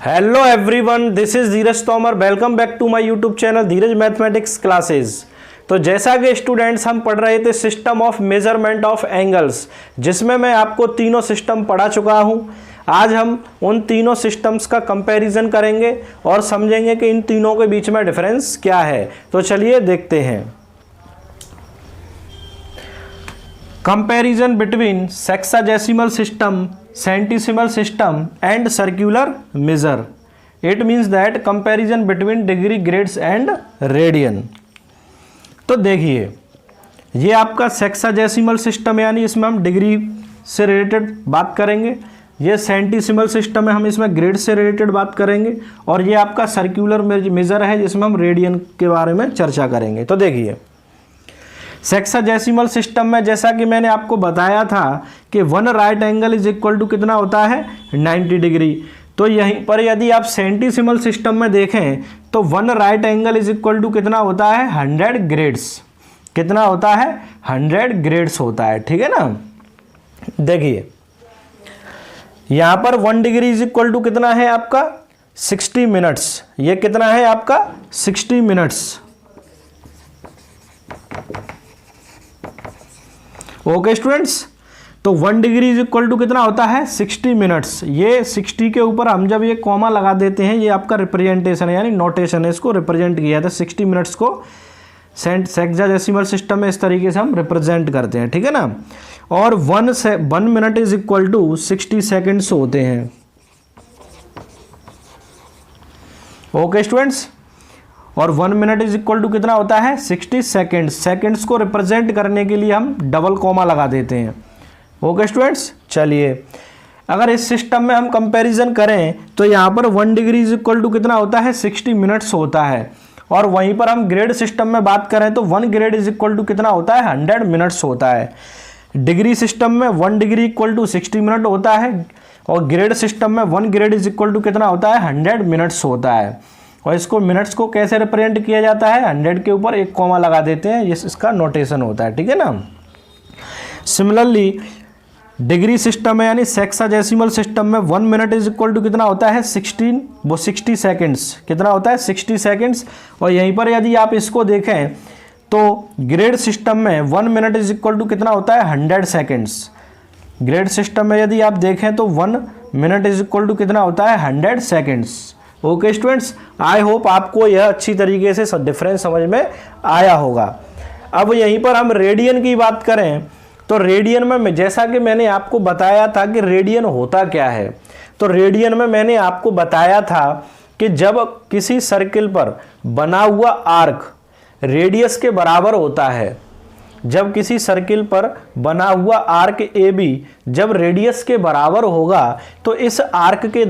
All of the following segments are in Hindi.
Hello everyone, this is Dheeraj Tomar. Welcome back to my YouTube channel Dheeraj mathematics classes. तो जैसा कि स्टूडेंट्स हम पढ़ रहे थे system of measurement of angles, जिसमें मैं आपको तीनों सिस्टम पढ़ा चुका हूं। आज हम उन तीनों सिस्टम्स का कंपैरिजन करेंगे और समझेंगे कि इन तीनों के बीच में डिफरेंस क्या है। तो चलिए देखते हैं। Comparison between sexagesimal system, centesimal system and circular measure. It means that comparison between degree, grades and radian. तो देखिए, ये आपका सेक्साडेसिमल सिस्टम है, यानी इसमें हम डिग्री से रिलेटेड बात करेंगे। ये सेंटीसिमल सिस्टम है, हम इसमें ग्रेड से रिलेटेड बात करेंगे। और ये आपका सर्कुलर मेजर है, जिसमें हम रेडियन के बारे में चर्चा करेंगे। तो देखिए, सेक्साडेसिमल सिस्टम में जैसा कि मैंने आपको बताया था कि one right angle is equal to कितना होता है 90 डिग्री। तो यहीं पर यदि आप सेंटीसिमल सिस्टम में देखें तो one right angle is equal to कितना होता है 100 ग्रेड्स। कितना होता है 100 ग्रेड्स होता है, ठीक है ना। देखिए यहां पर 1 डिग्री इज इक्वल टू कितना है आपका 60 मिनट्स। ये कितना है आपका 60 मिनट्स। ओके स्टूडेंट्स, तो 1 डिग्री इज इक्वल टू कितना होता है 60 मिनट्स। ये 60 के ऊपर हम जब ये कॉमा लगा देते हैं, ये आपका रिप्रेजेंटेशन है, यानी नोटेशन है, इसको रिप्रेजेंट किया था 60 मिनट्स को सेक्साडेसिमल सिस्टम में इस तरीके से हम रिप्रेजेंट करते हैं, ठीक है ना। और 1 minute is equal to 60 seconds होते हैं। ओके स्टूडेंट्स, और 1 मिनट इज इक्वल टू कितना होता है 60 सेकेंड्स। सेकेंड्स को रिप्रेजेंट करने के लिए हम डबल कॉमा लगा देते हैं। ओके स्टूडेंट्स, चलिए अगर इस सिस्टम में हम कंपैरिजन करें तो यहाँ पर 1 डिग्री इज इक्वल टू कितना होता है 60 मिनट्स होता है। और वहीं पर हम ग्रेड सिस्टम में बात करें तो 1 ग्रेड इज इक्वल टू कितना होता है 100 मिनट्स होता है। डिग्री सिस्टम में 1 डिग्री इक्वल टू 60 मिनट होता है, और ग्रेड सिस्टम में 1 ग्रेड इज इक्वल टू कितना होता है 100 मिनट्स होता है। और इसको मिनट्स को कैसे रिप्रेजेंट किया जाता है 100 के ऊपर एक कॉमा लगा देते हैं, ये इसका नोटेशन होता है, ठीक है ना। सिमिलरली डिग्री सिस्टम है, यानी सेक्साडेसिमल सिस्टम में 1 मिनट इज इक्वल टू कितना होता है 60 सेकेंड्स। कितना होता है 60 सेकेंड्स। और यहीं पर यदि आप इसको देखें तो ग्रेड सिस्टम में 1 मिनट इज इक्वल टू कितना होता है 100 सेकेंड्स। ग्रेड सिस्टम में यदि आप देखें तो 1 मिनट इज इक्वल टू कितना होता है 100 सेकेंड्स। ओके स्टूडेंट्स, आई होप आपको यह अच्छी तरीके से डिफरेंस समझ में आया होगा। अब यहीं पर हम रेडियन की बात करें तो रेडियन में जैसा कि मैंने आपको बताया था कि रेडियन होता क्या है, तो रेडियन में मैंने आपको बताया था कि जब किसी सर्किल पर बना हुआ आर्क रेडियस के बराबर होता है, जब किसी सर्किल पर बना हुआ आर्क ए बी जब रेडियस के बराबर होगा तो इस आर्क के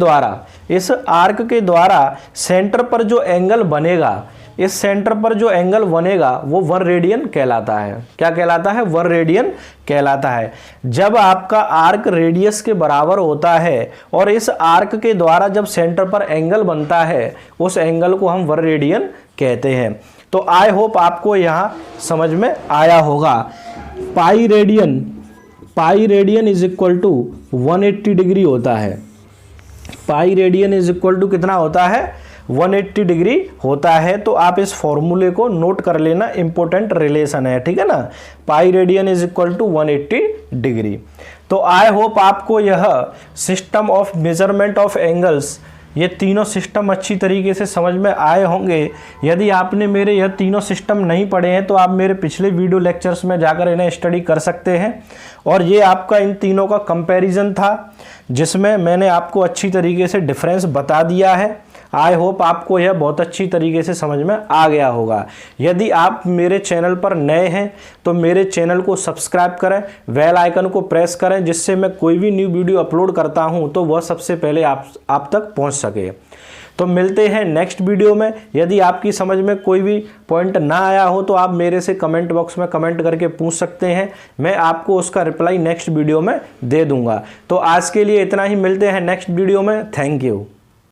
द्वारा सेंटर पर जो एंगल बनेगा, इस सेंटर पर जो एंगल बनेगा वो 1 रेडियन कहलाता है। क्या कहलाता है 1 रेडियन कहलाता है। जब आपका आर्क रेडियस के बराबर होता है और इस आर्क के द्वारा जब सेंटर पर एंगल बनता है, उस एंगल को हम 1 रेडियन कहते हैं। तो आई होप आपको यहाँ समझ में आया होगा। Pi radian is equal to 180 degree होता है। Pi radian is equal to कितना होता है 180 डिग्री होता है। तो आप इस फॉर्मूले को नोट कर लेना, इंपॉर्टेंट रिलेशन है, ठीक है ना। Pi radian is equal to 180 degree. तो आई होप आपको यह system of measurement of angles, ये तीनों सिस्टम अच्छी तरीके से समझ में आए होंगे। यदि आपने मेरे यह तीनों सिस्टम नहीं पढ़े हैं तो आप मेरे पिछले वीडियो लेक्चर्स में जाकर इन्हें स्टडी कर सकते हैं। और ये आपका इन तीनों का कंपैरिजन था, जिसमें मैंने आपको अच्छी तरीके से डिफरेंस बता दिया है। आई होप आपको यह बहुत अच्छी तरीके से समझ में आ गया होगा। यदि आप मेरे चैनल पर नए हैं तो मेरे चैनल को सब्सक्राइब करें, बेल आइकन को प्रेस करें, जिससे मैं कोई भी न्यू वीडियो अपलोड करता हूं तो वह सबसे पहले आप तक पहुंच सके। तो मिलते हैं नेक्स्ट वीडियो में। यदि आपकी समझ में कोई भी पॉइंट ना आया हो तो आप मेरे से कमेंट बॉक्स में कमेंट करके पूछ सकते हैं, मैं आपको उसका रिप्लाई नेक्स्ट वीडियो में दे दूंगा। तो आज के लिए इतना ही, मिलते हैं नेक्स्ट वीडियो में। Thank you.